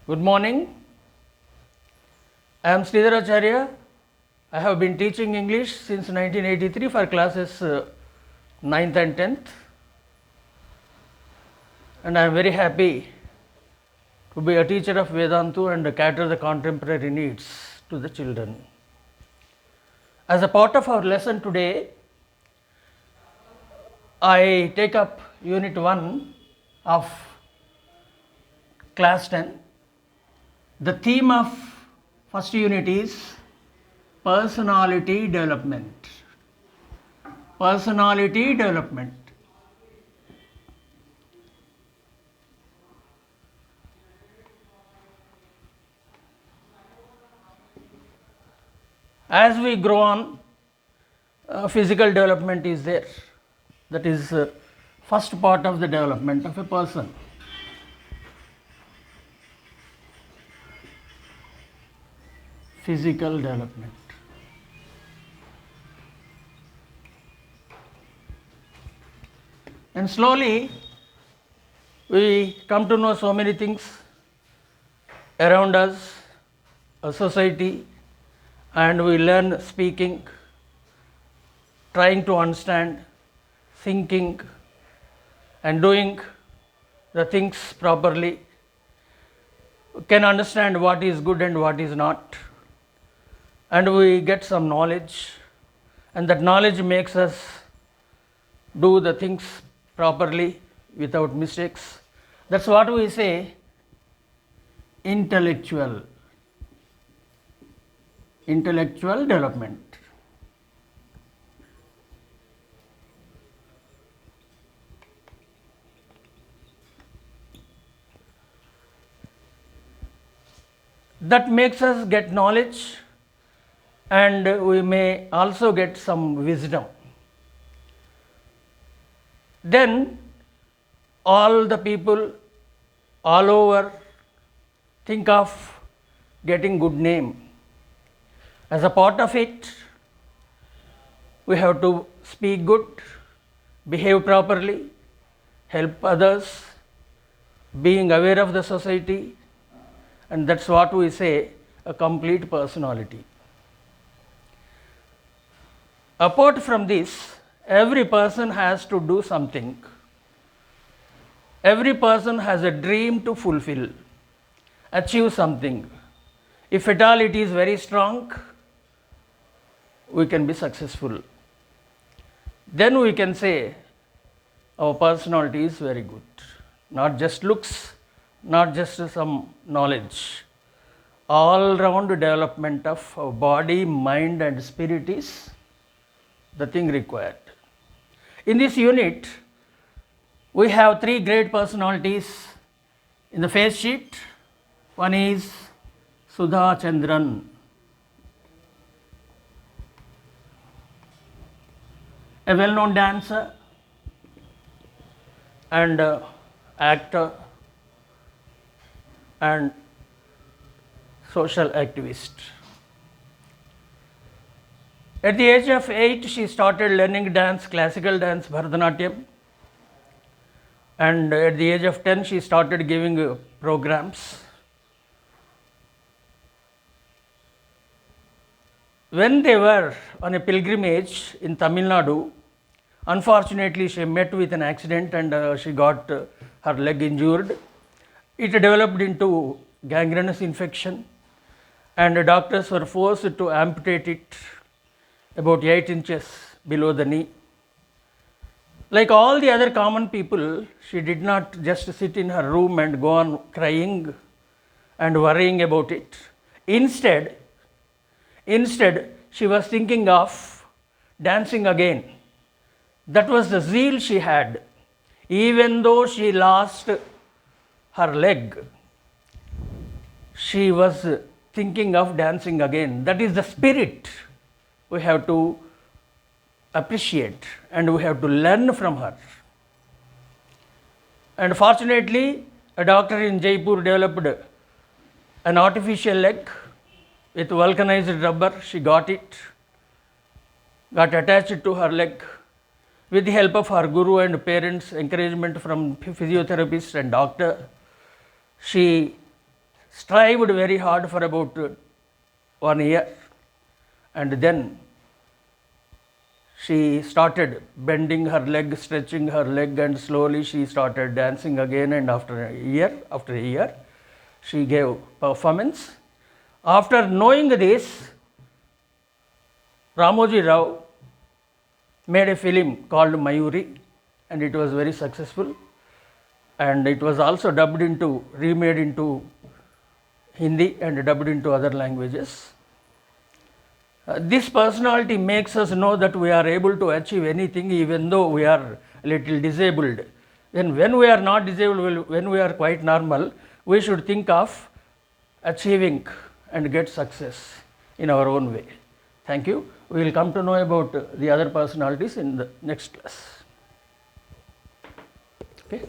Good morning. I am Sridhar Acharya. I have been teaching English since 1983 for classes 9th and 10th. And I am very happy to be a teacher of Vedantu and cater the contemporary needs to the children. As a part of our lesson today, I take up Unit 1 of Class 10. The theme of first unit is personality development. Personality development. As we grow on, physical development is there. That is first part of the development of a person. Physical development. And slowly we come to know so many things around us, a society, and we learn speaking, trying to understand, thinking, and doing the things properly. We can understand what is good and what is not. And we get some knowledge, and that knowledge makes us do the things properly without mistakes. That's what we say intellectual development. That makes us get knowledge, and we may also get some wisdom. Then all the people all over think of getting good name. As a part of it, we have to speak good, behave properly, help others, being aware of the society, and that's what we say a complete personality. Apart from this, every person has to do something. Every person has a dream to fulfill, achieve something. If at all it is very strong, we can be successful. Then we can say our personality is very good. Not just looks, not just some knowledge. All round development of our body, mind, and spirit is the thing required. In this unit, we have three great personalities in the face sheet. One is Sudha Chandran, a well-known dancer and actor and social activist. At the age of 8, she started learning dance, classical dance, Bharatanatyam. And at the age of 10, she started giving programs. When they were on a pilgrimage in Tamil Nadu, unfortunately she met with an accident and she got her leg injured. It developed into gangrenous infection, and the doctors were forced to amputate it about 8 inches below the knee. Like all the other common people, she did not just sit in her room and go on crying and worrying about it. Instead, she was thinking of dancing again. That was the zeal she had. Even though she lost her leg, she was thinking of dancing again. That is the spirit we have to appreciate, and we have to learn from her. And fortunately, a doctor in Jaipur developed an artificial leg with vulcanized rubber. She got attached to her leg. With the help of her guru and parents' encouragement from physiotherapists and doctor, she strived very hard for about 1 year, and then she started bending her leg, stretching her leg, and slowly she started dancing again, and after a year, she gave performance. After knowing this, Ramoji Rao made a film called Mayuri, and it was very successful, and it was also remade into Hindi and dubbed into other languages. This personality makes us know that we are able to achieve anything even though we are a little disabled. Then when we are not disabled, when we are quite normal, we should think of achieving and get success in our own way. Thank you. We will come to know about the other personalities in the next class. Okay.